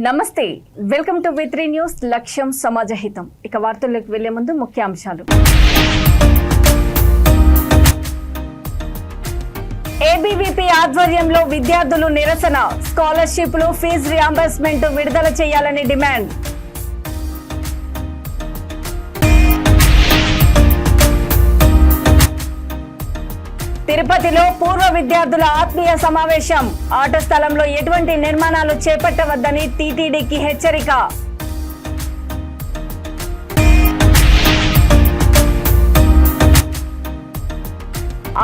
నమస్తే welcome to వి3 news లక్ష్యం సమాజహితం ఇక వార్తల్లోకి వెళ్లే ముందు ముఖ్యాంశాలు ఏబీవీపీ ఆధ్వర్యంలో విద్యార్థులు నిరసన స్కాలర్‌షిప్లు ఫీజు రియంబర్స్‌మెంట్ విడుదల చేయాలని డిమాండ్ తిరుపతిలో పూర్వ విద్యార్థుల ఆత్మీయ సమావేశం ఆట స్థలంలో ఎటువంటి నిర్మాణాలు చేపట్టవద్దని టీటీడీకి హెచ్చరిక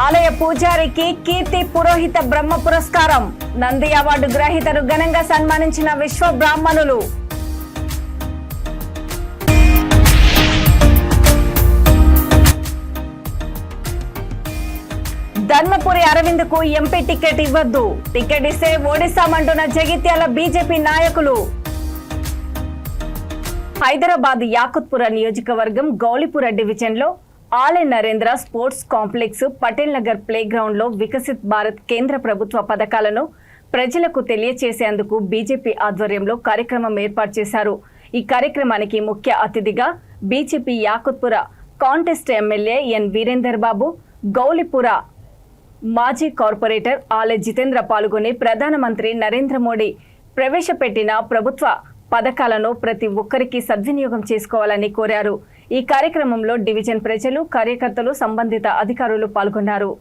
ఆలయ పూజారికి కీర్తి పురోహిత బ్రహ్మ పురస్కారం నంది అవార్డు గ్రహీతను ఘనంగా సన్మానించిన విశ్వ బ్రాహ్మణులు ధర్మపురి అరవింద్కు ఎంపీ టికెట్ ఇవ్వద్దు టికెట్ ఇస్తే ఓడిస్తామంటున్న జగిత్యాల బీజేపీ నాయకులు హైదరాబాద్ యాకుత్పుర నియోజకవర్గం గౌలిపుర డివిజన్ లో ఆలే Narendra sports complex Patel Nagar play ground లో వికసిత్ భారత్ కేంద్ర ప్రభుత్వ పథకాలను ప్రజలకు తెలియచేసేందుకు బీజేపీ ఆధ్వర్యంలో కార్యక్రమం ఏర్పాటు చేశారు. ఈ కార్యక్రమానికి ముఖ్య అతిథిగా BJP Yakutpura contest MLA N Virender Babu, Gowlipura మాజీ కార్పొరేటర్ ఆలే జితేంద్ర పాల్గొని ప్రధానమంత్రి నరేంద్ర మోడీ ప్రవేశపెట్టిన ప్రభుత్వ పథకాలను ప్రతి ఒక్కరికి సద్వినియోగం చేసుకోవాలని కోరారు. ఈ కార్యక్రమంలో డివిజన్ ప్రజలు, కార్యకర్తలు, సంబంధిత అధికారులు పాల్గొన్నారు.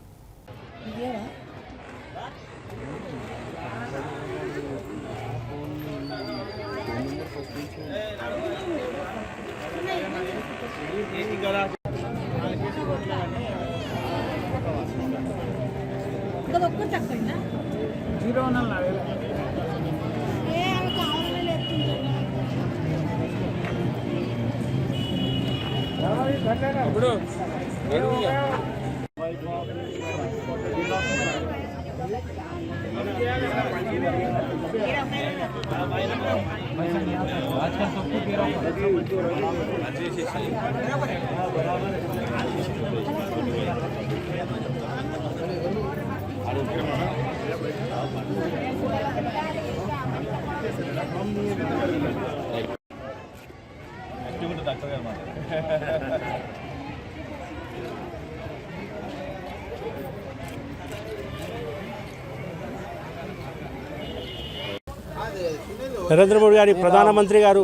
నరేంద్ర మోడీ గారి ప్రధానమంత్రి గారు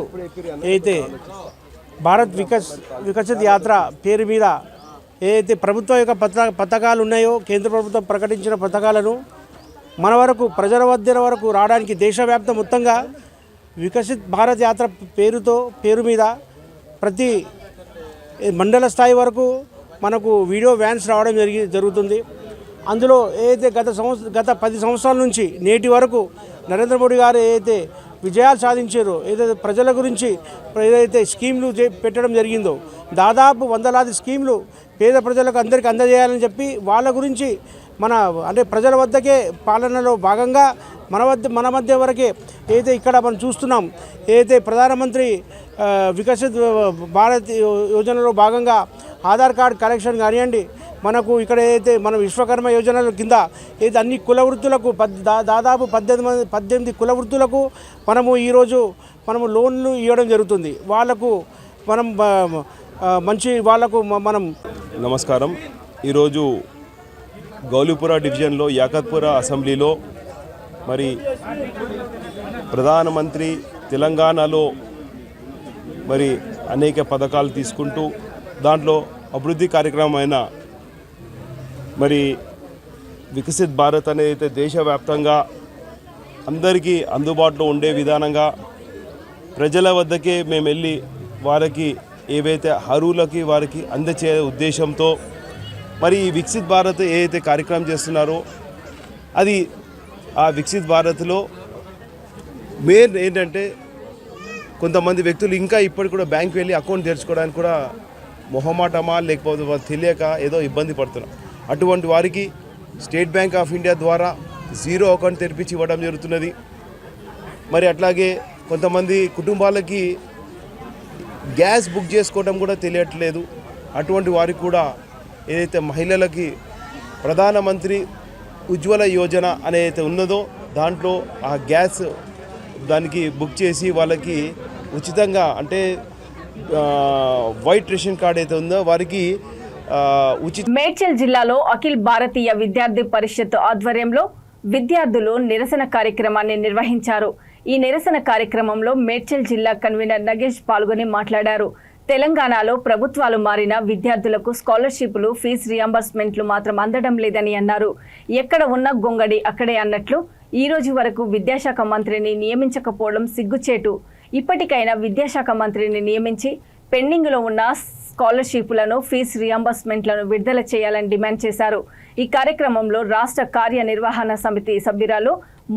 ఏదైతే భారత్ వికసిత్ యాత్ర పేరు మీద ఏదైతే ప్రభుత్వం యొక్క పథకాలు ఉన్నాయో, కేంద్ర ప్రభుత్వం ప్రకటించిన పథకాలను మన వరకు ప్రజల వరకు రావడానికి దేశవ్యాప్తం మొత్తంగా వికసిత్ భారత్ యాత్ర పేరు మీద ప్రతి మండల స్థాయి వరకు మనకు వీడియో వ్యాన్స్ రావడం జరుగుతుంది. అందులో ఏదైతే గత 10 సంవత్సరాల నుంచి నేటి వరకు నరేంద్ర మోడీ గారు ఏదైతే విజయాలు సాధించారో, ఏదైతే ప్రజల గురించి ఏదైతే స్కీమ్లు పెట్టడం జరిగిందో, దాదాపు వందలాది స్కీమ్లు పేద ప్రజలకు అందరికీ అందజేయాలని చెప్పి వాళ్ళ గురించి అంటే ప్రజల వద్దకే పాలనలో భాగంగా మన మధ్య వరకే ఏదైతే ఇక్కడ మనం చూస్తున్నాం. ఏదైతే ప్రధానమంత్రి వికసిత్ భారత్ యోజనలో భాగంగా ఆధార్ కార్డ్ కలెక్షన్ కానివ్వండి, మనకు ఇక్కడ ఏదైతే మన విశ్వకర్మ యోజనల కింద ఏదైతే అన్ని కుల వృత్తులకు దాదాపు 18 కుల వృత్తులకు ఈరోజు మనము లోన్లు ఇవ్వడం జరుగుతుంది. వాళ్లకు మనం నమస్కారం. ఈరోజు గౌలిపుర డివిజన్లో యాకత్పుర అసెంబ్లీలో మరి ప్రధానమంత్రి తెలంగాణలో మరి అనేక పథకాలు తీసుకుంటూ దాంట్లో అభివృద్ధి కార్యక్రమం అయిన మరి వికసిత్ భారత్ అనేది దేశవ్యాప్తంగా అందరికీ అందుబాటులో ఉండే విధానంగా ప్రజల వద్దకే మేము వెళ్ళి వారికి ఏవైతే అర్హులకి వారికి అందజేసే ఉద్దేశంతో మరి ఈ వికసిత్ భారత్ ఏదైతే కార్యక్రమం చేస్తున్నారో అది ఆ వికసిత్ భారత్లో మెయిన్ ఏంటంటే కొంతమంది వ్యక్తులు ఇంకా ఇప్పటికి కూడా బ్యాంక్ వెళ్ళి అకౌంట్ తెరుచుకోవడానికి కూడా మొహమాటమా లేకపోతే తెలియక ఏదో ఇబ్బంది పడుతున్నాం. అటువంటి వారికి స్టేట్ బ్యాంక్ ఆఫ్ ఇండియా ద్వారా 0 అకౌంట్ తెరిపించి ఇవ్వడం జరుగుతున్నది. మరి అట్లాగే కొంతమంది కుటుంబాలకి గ్యాస్ బుక్ చేసుకోవడం కూడా తెలియట్లేదు. అటువంటి వారికి కూడా ఏదైతే మహిళలకి ప్రధానమంత్రి ఉజ్వల యోజన అనేది ఉన్నదో దాంట్లో ఆ గ్యాస్ దానికి బుక్ చేసి వాళ్ళకి ఉచితంగా అంటే వైట్ రేషన్ కార్డ్ అయితే ఉందో వారికి మేడ్చల్ జిల్లాలో అఖిల్ భారతీయ విద్యార్థి పరిషత్ ఆధ్వర్యంలో విద్యార్థులు నిరసన కార్యక్రమాన్ని నిర్వహించారు. ఈ నిరసన కార్యక్రమంలో మేడ్చల్ జిల్లా కన్వీనర్ నగేష్ పాల్గొని మాట్లాడారు. తెలంగాణలో ప్రభుత్వాలు మారిన విద్యార్థులకు స్కాలర్షిప్లు, ఫీజు రియంబర్స్మెంట్లు మాత్రం అందడం లేదని అన్నారు. ఎక్కడ ఉన్న గొంగడి అక్కడే అన్నట్లు ఈ రోజు వరకు విద్యాశాఖ మంత్రిని నియమించకపోవడం సిగ్గుచేటు. ఇప్పటికైనా విద్యాశాఖ మంత్రిని నియమించి పెండింగ్లో ఉన్న స్కాలర్షిప్లను, ఫీజు రియంబర్స్మెంట్లను విడుదల చేయాలని డిమాండ్ చేశారు. ఈ కార్యక్రమంలో రాష్ట్ర కార్యనిర్వహణ సమితి సభ్యురాలు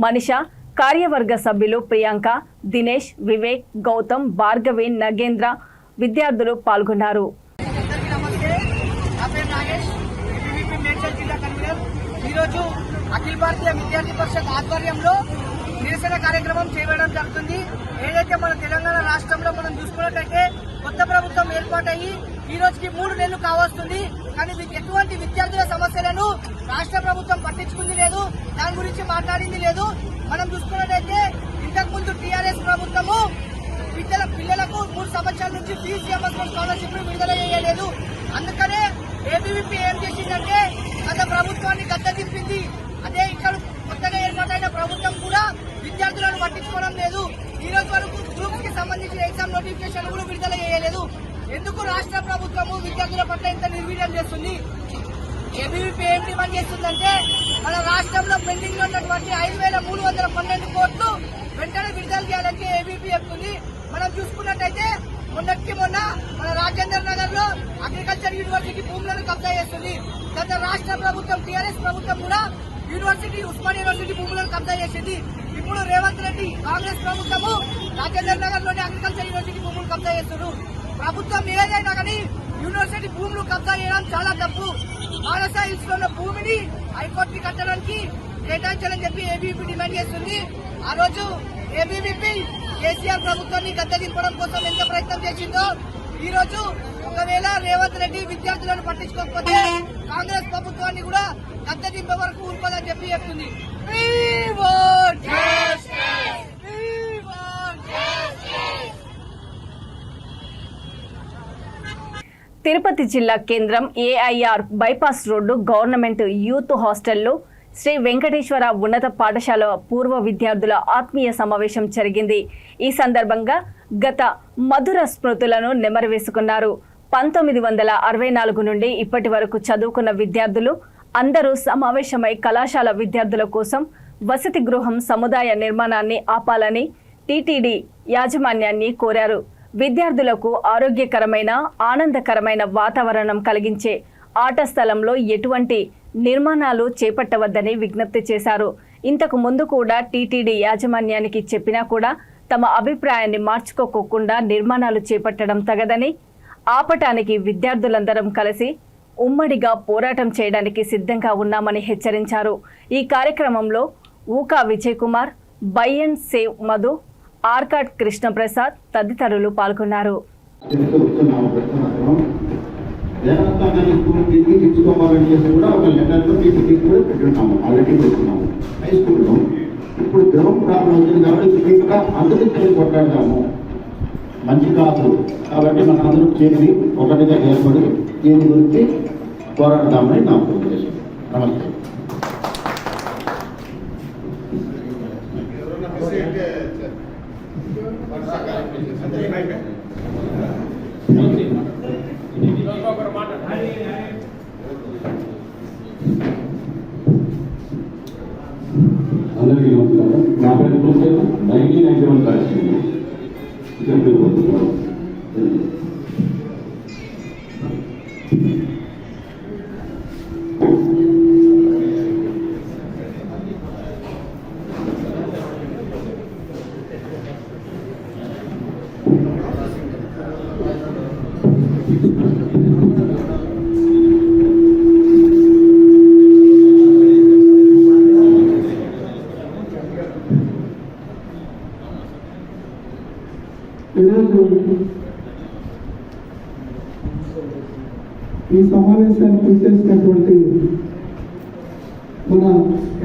మనిష, కార్యవర్గ సభ్యులు ప్రియాంక, దినేష్, వివేక్, గౌతమ్, భార్గవి, నగేంద్ర విద్యార్థులు పాల్గొన్నారు. ఈరోజు అఖిల భారతీయ విద్యార్థి పరిషత్ ఆధ్వర్యంలో నిరసన కార్యక్రమం చేయడం జరుగుతుంది. ఏదైతే మన తెలంగాణ రాష్ట్రంలో మనం చూసుకున్నట్లయితే కొత్త ప్రభుత్వం ఏర్పాటయ్యి ఈ రోజుకి 3 నెలలు కావస్తుంది. కానీ ఎటువంటి విద్యార్థుల సమస్యలను రాష్ట్ర ప్రభుత్వం పట్టించుకుంది లేదు, దాని గురించి మాట్లాడింది లేదు. మనం చూసుకున్నట్లయితే ఇంతకుముందు టీఆర్ఎస్ ప్రభుత్వము పిల్లలకు 3 సంవత్సరాల నుంచి ఫీజు రియంబర్స్మెంట్ స్కాలర్షిప్ విడుదల చేయలేదు. అందుకనే ఏబీవీపీ ఏం చేసిందంటే గత ప్రభుత్వాన్ని గద్దెదింపింది. అదే ఇక్కడ కొత్తగా ఏర్పాటైన ప్రభుత్వం కూడా విద్యార్థులను పట్టించుకోవడం లేదు. ఈ రోజు వరకు గ్రూప్స్ కి సంబంధించిన ఎగ్జామ్ నోటిఫికేషన్ కూడా విడుదల చేయలేదు. ఎందుకు రాష్ట్ర ప్రభుత్వము విద్యార్థుల పట్ల ఇంత నిర్వీర్యం చేస్తుంది? ఏబీవీపీ ఏం డిమాండ్ చేస్తుందంటే మన రాష్ట్రంలో పెండింగ్ లో ఉన్నటువంటి 5,312 కోట్లు వెంటనే విడుదల చేయాలని ఏబీవీపీ చెప్తుంది. మనం చూసుకున్నట్టయితే మొన్న మన రాజేందర్ నగర్ లో అగ్రికల్చర్ యూనివర్సిటీ భూములను కబ్జా చేస్తుంది. గత రాష్ట్ర ప్రభుత్వం టీఆర్ఎస్ ప్రభుత్వం కూడా ఉస్మాన్ యూనివర్సిటీ భూములను కబ్జా చేసింది. ఇప్పుడు రేవంత్ రెడ్డి కాంగ్రెస్ ప్రభుత్వము రాజేందర్ నగర్ లోని అగ్రికల్చర్ యూనివర్సిటీ భూములు కబ్జా చేస్తున్నారు. ప్రభుత్వం ఏదైనా కానీ యూనివర్సిటీ భూములు కబ్జా చేయడం చాలా తప్పు. మానస హిల్స్ లో ఉన్న భూమిని హైకోర్టుకి కట్టడానికి కేటాయించాలని చెప్పి ఏబీవీపీ డిమాండ్ చేస్తుంది. ఆ రోజు ఏబీవీపీ కేసీఆర్ ప్రభుత్వాన్ని గద్దెదింపడం కోసం ఎంత ప్రయత్నం చేసిందో ఈ రోజు ఒకవేళ రేవంత్ రెడ్డి విద్యార్థులను పట్టించుకోకపోతే కాంగ్రెస్ ప్రభుత్వాన్ని కూడా గద్దెదింపే వరకు ఊరుకోదని చెప్పి చెప్తుంది. తిరుపతి జిల్లా కేంద్రం AIR bypass road government youth హాస్టల్లో శ్రీ వెంకటేశ్వర ఉన్నత పాఠశాల పూర్వ విద్యార్థుల ఆత్మీయ సమావేశం జరిగింది. ఈ సందర్భంగా గత మధుర స్మృతులను నెమరవేసుకున్నారు. 1964 నుండి ఇప్పటి వరకు చదువుకున్న విద్యార్థులు అందరూ సమావేశమై కళాశాల విద్యార్థుల కోసం వసతి గృహం, సముదాయ నిర్మాణాన్ని ఆపాలని టీటీడీ యాజమాన్యాన్ని కోరారు. విద్యార్థులకు ఆరోగ్యకరమైన, ఆనందకరమైన వాతావరణం కలిగించే ఆట స్థలంలో ఎటువంటి నిర్మాణాలు చేపట్టవద్దని విజ్ఞప్తి చేశారు. ఇంతకు ముందు కూడా టీటీడీ యాజమాన్యానికి చెప్పినా కూడా తమ అభిప్రాయాన్ని మార్చుకోకుండా నిర్మాణాలు చేపట్టడం తగదని, ఆపటానికి విద్యార్థులందరం కలిసి ఉమ్మడిగా పోరాటం చేయడానికి సిద్ధంగా ఉన్నామని హెచ్చరించారు. ఈ కార్యక్రమంలో ఊకా విజయ్ కుమార్, బై అండ్ సేవ్ మధు, ఆర్కాడ్ కృష్ణప్రసాద్ తదితరులు పాల్గొన్నారు. హై స్కూల్లో ఇప్పుడు గ్రౌండ్ ప్రాబ్లం వచ్చింది కాబట్టి ఇంకా అందరికీ చేరి కొట్లాడదాము. మంచి కాదు కాబట్టి మన అందరూ చేరి ఒకటిగా ఏర్పడి దీని గురించి పోరాడదామని నా ఉద్దేశం. నమస్తే. అందరికీ నమస్కారం. నా పేరు ప్రొఫెసర్ 1991 బ్యాచ్. ఈ సమావేశాన్ని పిలిచేసినటువంటి మన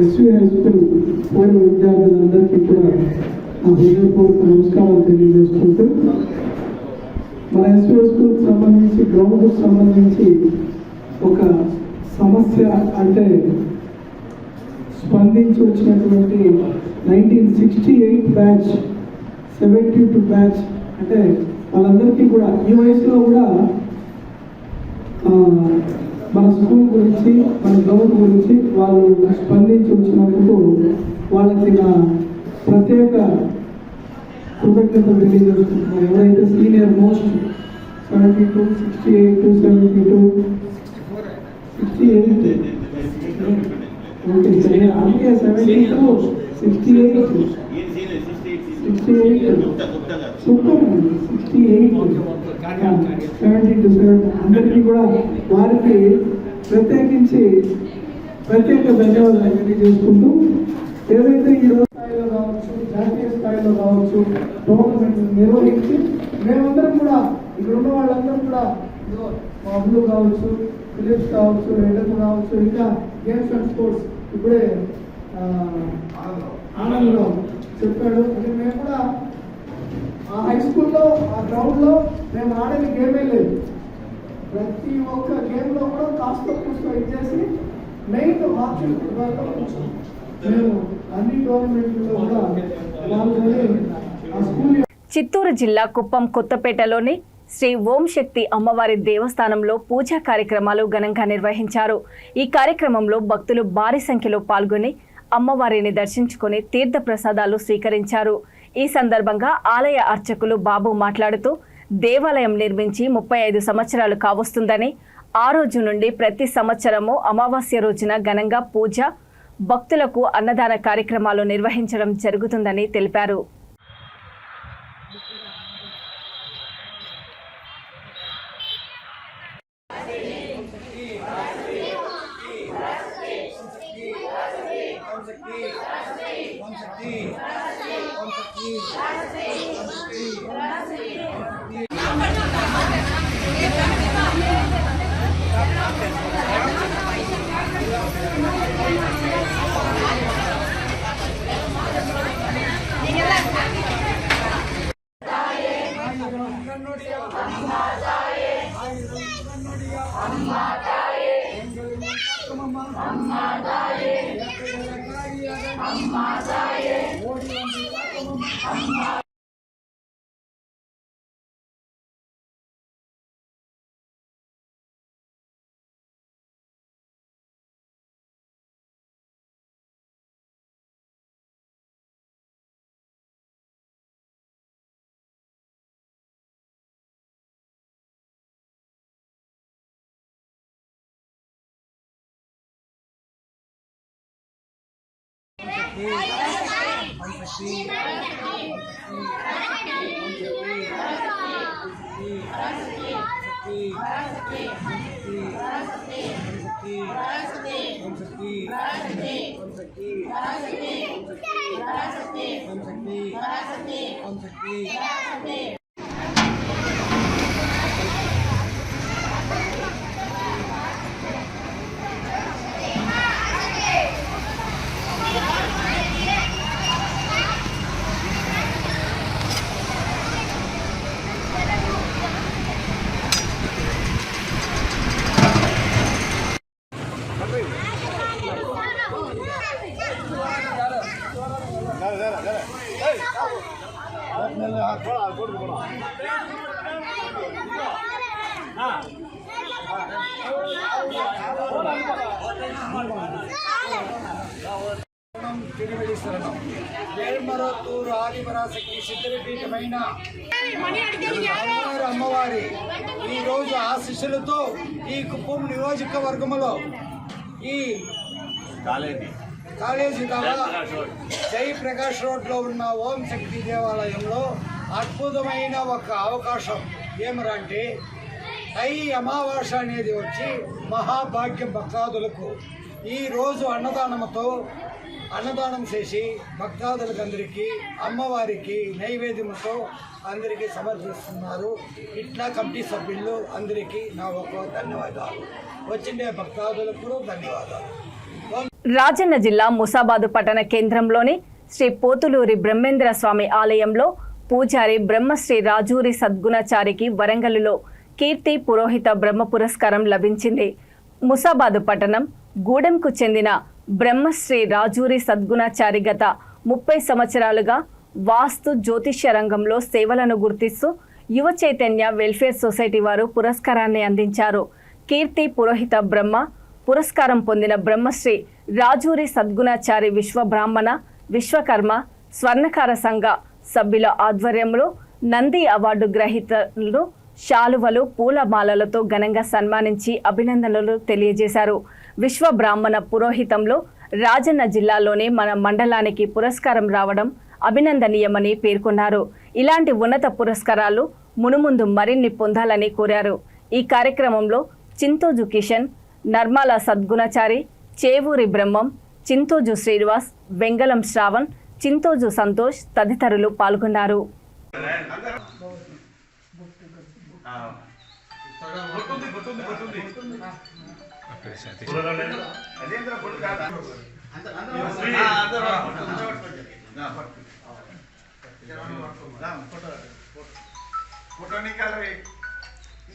ఎస్వి హై స్కూల్ పూర్వ విద్యార్థులందరికీ కూడా ఆ హృదయపూర్వక నమస్కారాలు తెలియజేసుకుంటూ మన ఎస్వీ స్కూల్కి సంబంధించి గ్రౌండ్కి సంబంధించి ఒక సమస్య అంటే స్పందించి వచ్చినటువంటి 1968 బ్యాచ్ 72 బ్యాచ్ అంటే వాళ్ళందరికీ కూడా ఈ వయసులో కూడా మన స్కూల్ గురించి మన గ్రౌండ్ గురించి వాళ్ళు స్పందించి వచ్చినందుకు వాళ్ళకి నా ప్రత్యేక కృతజ్ఞతలు తెలియజేస్తున్నారు. ఎవరైతే సీనియర్ మోస్ట్ 72, 68, 72, 68 ఓకే సరే అందుకే 72, 68 సూపర్ 68 72 అందరికీ కూడా వారికి ప్రత్యేక ధన్యవాదాలు తెలియజేసుకుంటూ ఏదైతే ఈరోజు స్థాయిలో కావచ్చు జాతీయ స్థాయిలో కావచ్చు టోర్నమెంట్ నిర్వహించి మేమందరం కూడా ఇక్కడ ఉన్న వాళ్ళందరూ కూడా బాబులు కావచ్చు ఫిలిప్స్ కావచ్చు రెడ్డర్ కావచ్చు ఇంకా గేమ్స్ అండ్ స్పోర్ట్స్ ఇప్పుడే ఆనందంలో చెప్పాడు. అంటే మేము కూడా ఆ హై స్కూల్లో ఆ గ్రౌండ్లో మేము ఆడని గేమే లేదు. ప్రతి ఒక్క గేమ్లో కూడా కాస్త కూస్తో ఇచ్చేసి మెయిన్ ఆప్షన్ మేము అన్ని టోర్నమెంట్లో కూడా పాల్గొని ఆ స్కూల్. చిత్తూరు జిల్లా కుప్పం కొత్తపేటలోని శ్రీ ఓం శక్తి అమ్మవారి దేవస్థానంలో పూజా కార్యక్రమాలు ఘనంగా నిర్వహించారు. ఈ కార్యక్రమంలో భక్తులు భారీ సంఖ్యలో పాల్గొని అమ్మవారిని దర్శించుకుని తీర్థ ప్రసాదాలు స్వీకరించారు. ఈ సందర్భంగా ఆలయ అర్చకులు బాబు మాట్లాడుతూ దేవాలయం నిర్మించి 35 సంవత్సరాలు కావస్తుందని, ఆ రోజు నుండి ప్రతి సంవత్సరము అమావాస్య రోజున ఘనంగా పూజ, భక్తులకు అన్నదాన కార్యక్రమాలు నిర్వహించడం జరుగుతుందని తెలిపారు. వేల్మరత్తూరు ఆదిపరాశక్తి సిద్ధపీఠమైన అమ్మవారి ఈరోజు ఆశీస్సులతో ఈ కుప్పం నియోజకవర్గంలో ఈ కాలేజీ జయప్రకాష్ రోడ్లో ఉన్న ఓం శక్తి దేవాలయంలో అద్భుతమైన ఒక అవకాశం ఏమరంటే ఈ అమావాస్య అనేది వచ్చి మహాభాగ్యం భక్తాదులకు ఈరోజు అన్నదానం చేసి భక్తాదులకు అందరికీ అమ్మవారికి నైవేద్యంతో అందరికీ సమర్పిస్తున్నారు. ఇట్లా కమిటీ సభ్యులు అందరికీ నా ఒక ధన్యవాదాలు. వచ్చిండే భక్తాదులకు ధన్యవాదాలు. రాజన్న జిల్లా ముసాబాదు పట్టణ కేంద్రంలోని శ్రీ పోతులూరి బ్రహ్మేంద్ర స్వామి ఆలయంలో పూజారి బ్రహ్మశ్రీ రాజూరి సద్గుణాచారికి వరంగల్లో కీర్తి పురోహిత బ్రహ్మ పురస్కారం లభించింది. ముసాబాదు పట్టణం గూడెంకు చెందిన బ్రహ్మశ్రీ రాజూరి సద్గుణాచారి గత 30 సంవత్సరాలుగా వాస్తు జ్యోతిష్య రంగంలో సేవలను గుర్తిస్తూ యువ చైతన్య వెల్ఫేర్ సొసైటీ వారు పురస్కారాన్ని అందించారు. కీర్తి పురోహిత బ్రహ్మ పురస్కారం పొందిన బ్రహ్మశ్రీ రాజూరి సద్గుణాచారి విశ్వ బ్రాహ్మణ విశ్వకర్మ స్వర్ణకార సంఘ సభ్యుల ఆధ్వర్యంలో నంది అవార్డు గ్రహీతలు శాలువలు పూలమాలలతో ఘనంగా సన్మానించి అభినందనలు తెలియజేశారు. విశ్వ బ్రాహ్మణ పురోహితంలో రాజన్న జిల్లాలోనే మన మండలానికి పురస్కారం రావడం అభినందనీయమని పేర్కొన్నారు. ఇలాంటి ఉన్నత పురస్కారాలు మునుముందు మరిన్ని పొందాలని కోరారు. ఈ కార్యక్రమంలో చింతోజు కిషన్, నర్మాల సద్గుణాచారి, చేవూరి బ్రహ్మం, చింతోజు శ్రీనివాస్, వెంగళం శ్రావణ్, చింతోజు సంతోష్ తదితరులు పాల్గొన్నారు.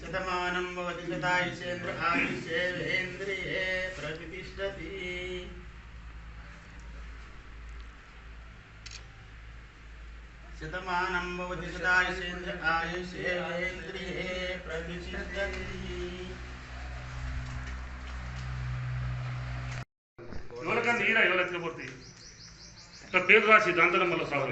శతమానం భవతి శతాయుషేంద్ర ఆయుషేంద్రియే ప్రతిష్టతి. శతమానం భవతి శతాయుషేంద్ర ఆయుషేంద్రియే ప్రతిష్టతి. ఎవరికంటే ఈరా ఎవరెత్తుకపోతే ఇట్లా పేరు రాసి దాంతో మళ్ళీ సాగు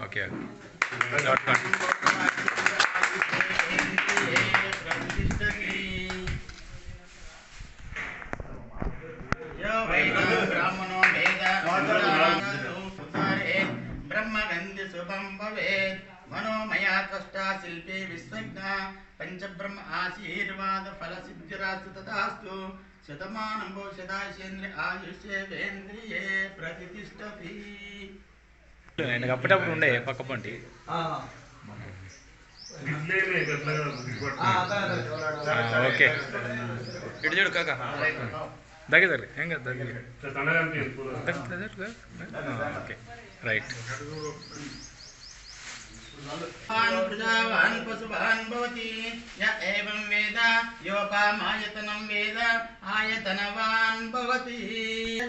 ఓకే బ్రాహ్మణో వేద బ్రహ్మగంధి శుభం భవేత్. మనోమయా త్వష్టా శిల్పే విశ్వజ్ఞ పంచబ్రహ్మ ఆశీర్వాద ఫల సిద్ధిరాస్తు తదాస్తు. శతమానం భవిష్యదాయుషేంద్ర ఆయుష్యేంద్రియే ప్రతిష్టతి. అప్పుడప్పుడు ఉండే పక్క పంటి ఓకే ఇటు చూడు కాక దగ్గర దగ్గర ఏం కదా దగ్గర ఓకే రైట్. ప్రజావాన్ పశువాన్ భవతి య ఏవం వేద యోపామాయతనం వేద ఆయతనవాన్ భవతి.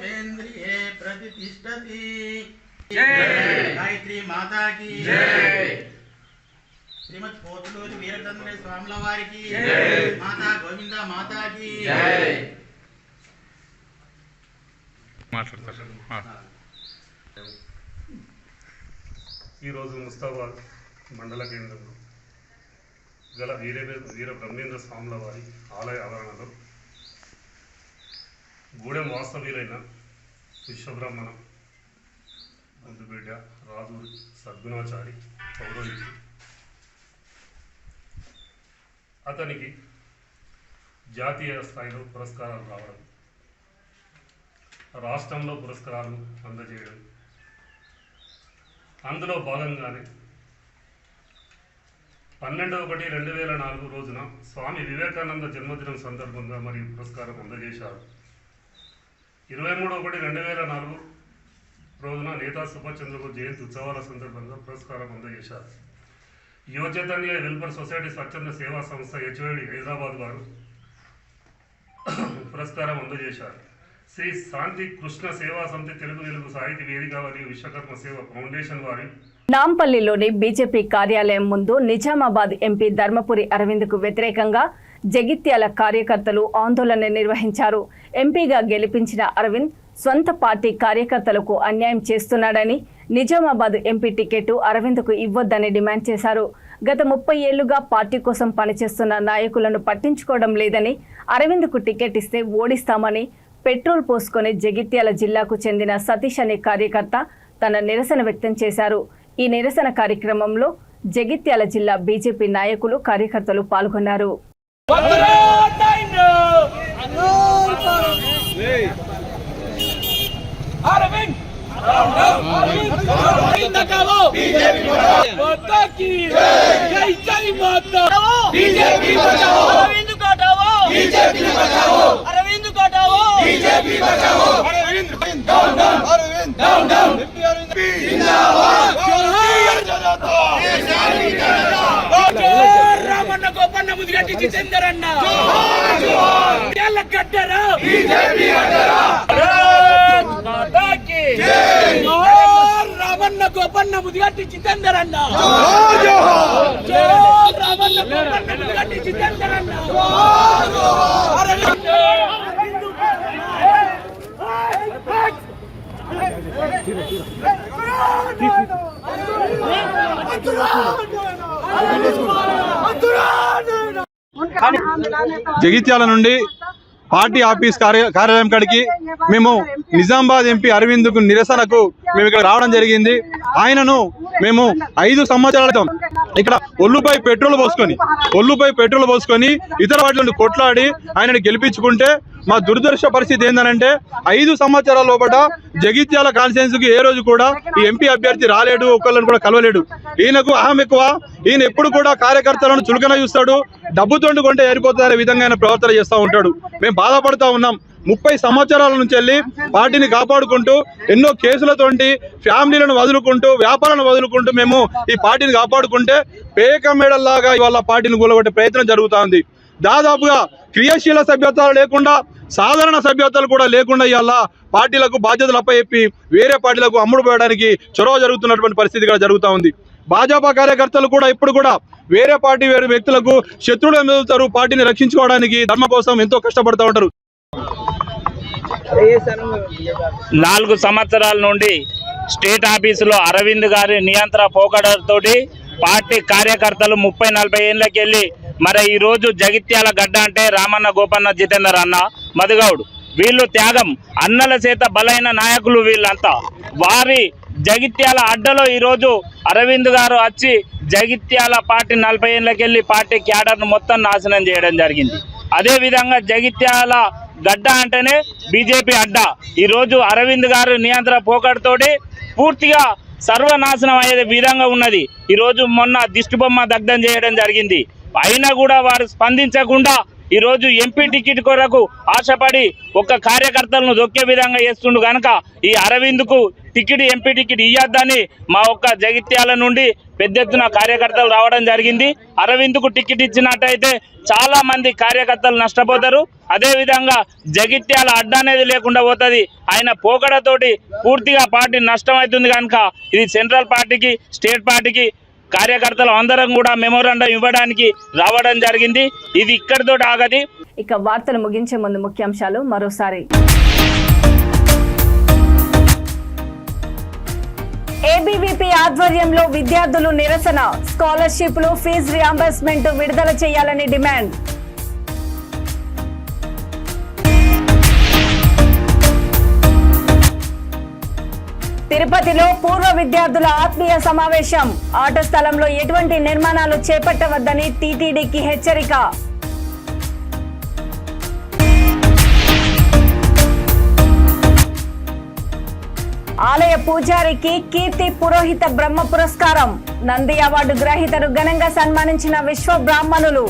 వేంద్రియే ప్రతిష్టతి. గాయత్రి మాతాకి శ్రీమద్ పోతులూరి వీరచంద్ర స్వాముల వారికి మాతా గోవింద మాతాకి మాట్లాడతారు. ఈరోజు ముస్తాబాద్ మండల కేంద్రంలో గల వీర బ్రహ్మేంద్ర స్వాముల వారి ఆలయ ఆవరణలో గూడెం వాస్తవ్యులైన విశ్వబ్రహ్మణ ముందుబిడ్డ రాజూరి సద్గుణాచారి పౌరోహితుడు అతనికి జాతీయ స్థాయిలో పురస్కారాలు రావడం, రాష్ట్రంలో పురస్కారాలు అందజేయడం, అందులో భాగంగానే 12/1/2004 రోజున స్వామి వివేకానంద జన్మదినం సందర్భంగా మరియు పురస్కారం అందజేశారు. 23/1/2004 రోజున నేతా సుభాష్ చంద్రబోస్ జయంతి ఉత్సవాల సందర్భంగా పురస్కారం అందజేశారు. యువ చైతన్య వెల్ఫేర్ సొసైటీ స్వచ్ఛంద సేవా సంస్థ హెచ్ఓడి హైదరాబాద్ వారు పురస్కారం అందజేశారు. శ్రీ శాంతి కృష్ణ సేవా సమితి తెలుగు వెలుగు సాహితీ వేదిక మరియు విశ్వకర్మ సేవ ఫౌండేషన్ వారి నాంపల్లిలోని బీజేపీ కార్యాలయం ముందు నిజామాబాద్ ఎంపీ ధర్మపురి అరవింద్కు వ్యతిరేకంగా జగిత్యాల కార్యకర్తలు ఆందోళన నిర్వహించారు. ఎంపీగా గెలిపించిన అరవింద్ స్వంత పార్టీ కార్యకర్తలకు అన్యాయం చేస్తున్నాడని, నిజామాబాద్ ఎంపీ టికెట్ అరవింద్కు ఇవ్వొద్దని డిమాండ్ చేశారు. గత 30 ఏళ్లుగా పార్టీ కోసం పనిచేస్తున్న నాయకులను పట్టించుకోవడం లేదని, అరవింద్కు టికెట్ ఇస్తే ఓడిస్తామని పెట్రోల్ పోసుకొని జగిత్యాల జిల్లాకు చెందిన సతీష్ అనే కార్యకర్త తన నిరసన వ్యక్తం చేశారు. ఈ నిరసన కార్యక్రమంలో జగిత్యాల జిల్లా బీజేపీ నాయకులు కార్యకర్తలు పాల్గొన్నారు. రామన్న గోపన్న ముదిగట్టి జితేందర్ అన్న రామన్న గోపన్న ముదిగట్టి జితేందర్ అన్న రామన్న గోపన్న ముదిగట్టి జితేందర్ అన్న జగిత్యాల నుండి పార్టీ ఆఫీస్ కార్యాలయం కాడికి మేము నిజామాబాద్ ఎంపీ అరవింద్కు నిరసనకు మేము ఇక్కడ రావడం జరిగింది. ఆయనను మేము 5 సంవత్సరాల ఇక్కడ ఒళ్ళుపై పెట్రోల్ పోసుకొని ఇతర వాటిని కొట్లాడి ఆయనను గెలిపించుకుంటే మా దురదృష్ట పరిస్థితి ఏంటంటే 5 సంవత్సరాల లోపల జగిత్యాల కాన్స్టిట్యున్సీకి ఏ రోజు కూడా ఈ ఎంపీ అభ్యర్థి రాలేడు, ఒకళ్ళని కూడా కలవలేడు. ఈయనకు అహం ఎక్కువ. ఈయన ఎప్పుడు కూడా కార్యకర్తలను చులకన చూస్తాడు, డబ్బుతోండి కొంటే ఏరిపోతారనే విధంగా ఆయన ప్రవర్తన చేస్తూ ఉంటాడు. మేము బాధపడుతూ ఉన్నాం. 30 సంవత్సరాల నుంచి వెళ్ళి పార్టీని కాపాడుకుంటూ ఎన్నో కేసులతోటి ఫ్యామిలీలను వదులుకుంటూ వ్యాపారాలను వదులుకుంటూ మేము ఈ పార్టీని కాపాడుకుంటే పేక మేడల్లాగా ఇవాళ పార్టీని కూలగొట్టే ప్రయత్నం జరుగుతుంది. దాదాపుగా క్రియాశీల సభ్యత్వాలు లేకుండా సాధారణ సభ్యత్వాలు కూడా లేకుండా ఇవాళ పార్టీలకు బాధ్యతలు అప్పచెప్పి వేరే పార్టీలకు అమ్ముడు పోయడానికి చొరవ జరుగుతున్నటువంటి పరిస్థితి కూడా జరుగుతూ ఉంది. భాజపా కార్యకర్తలు కూడా ఇప్పుడు కూడా వేరే పార్టీ వేరే వ్యక్తులకు శత్రువులు ఎదుగుతారు. పార్టీని రక్షించుకోవడానికి ధర్మ కోసం ఎంతో కష్టపడుతూ ఉంటారు. 4 సంవత్సరాల నుండి స్టేట్ ఆఫీసులో అరవింద్ గారి నియంత్రణ పోకడతోటి పార్టీ కార్యకర్తలు 30-40 ఏళ్ళకి వెళ్ళి మరి ఈరోజు జగిత్యాల గడ్డ అంటే రామన్న గోపన్న జితేందర్ అన్న మధుగౌడ్ వీళ్ళు త్యాగం అన్నల చేత బలైన నాయకులు వీళ్ళంతా. వారి జగిత్యాల అడ్డలో ఈరోజు అరవింద్ గారు వచ్చి జగిత్యాల పార్టీ 40 ఏళ్ళకి వెళ్ళి పార్టీ క్యాడర్ను మొత్తం నాశనం చేయడం జరిగింది. అదేవిధంగా జగిత్యాల గడ్డ అంటేనే బీజేపీ అడ్డ. ఈరోజు అరవింద్ గారు నియంత్రణ పోకడతోటి పూర్తిగా సర్వనాశనం అయ్యే విధంగా ఉన్నది. ఈరోజు మొన్న దిష్టిబొమ్మ దగ్ధం చేయడం జరిగింది. అయినా కూడా వారు స్పందించకుండా ఈరోజు ఎంపీ టికెట్ కొరకు ఆశపడి ఒక్క కార్యకర్తలను దొక్కే విధంగా చేస్తుండు కనుక ఈ అరవింద్కు ఎంపీ టికెట్ ఇయ్యొద్దని మా ఒక్క జగిత్యాల నుండి పెద్ద ఎత్తున కార్యకర్తలు రావడం జరిగింది. అరవింద్కు టికెట్ ఇచ్చినట్టయితే చాలా మంది కార్యకర్తలు నష్టపోతారు. అదేవిధంగా జగిత్యాల అడ్డ అనేది లేకుండా పోతుంది. ఆయన పోకడతోటి పూర్తిగా పార్టీ నష్టం అవుతుంది కనుక ఇది సెంట్రల్ పార్టీకి స్టేట్ పార్టీకి కార్యకర్తలు అందరం కూడా మెమోరాండం ఇవ్వడానికి రావడం జరిగింది. ఇది ఇక్కడితో ఆగది. ఇక వార్తలు ముగించే ముందు ముఖ్యాంశాలు మరోసారి. ఏబీవీపీ ఆధ్వర్యంలో విద్యార్థులు నిరసన. స్కాలర్షిప్లు ఫీజు రియంబర్స్మెంట్ విడుదల చేయాలని డిమాండ్. తిరుపతిలో పూర్వ విద్యార్థుల ఆత్మీయ సమావేశం. ఆట స్థలంలో ఎటువంటి నిర్మాణాలు చేపట్టవద్దని టీటీడీకి హెచ్చరిక. ఆలయ పూజారికి కీర్తి పురోహిత బ్రహ్మ పురస్కారం. నంది అవార్డు గ్రహీతను ఘనంగా సన్మానించిన విశ్వ బ్రాహ్మణులు.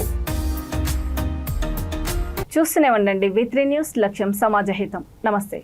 చూస్తూనే ఉండండి V3 న్యూస్, లక్ష్యం సమాజహితం. నమస్తే.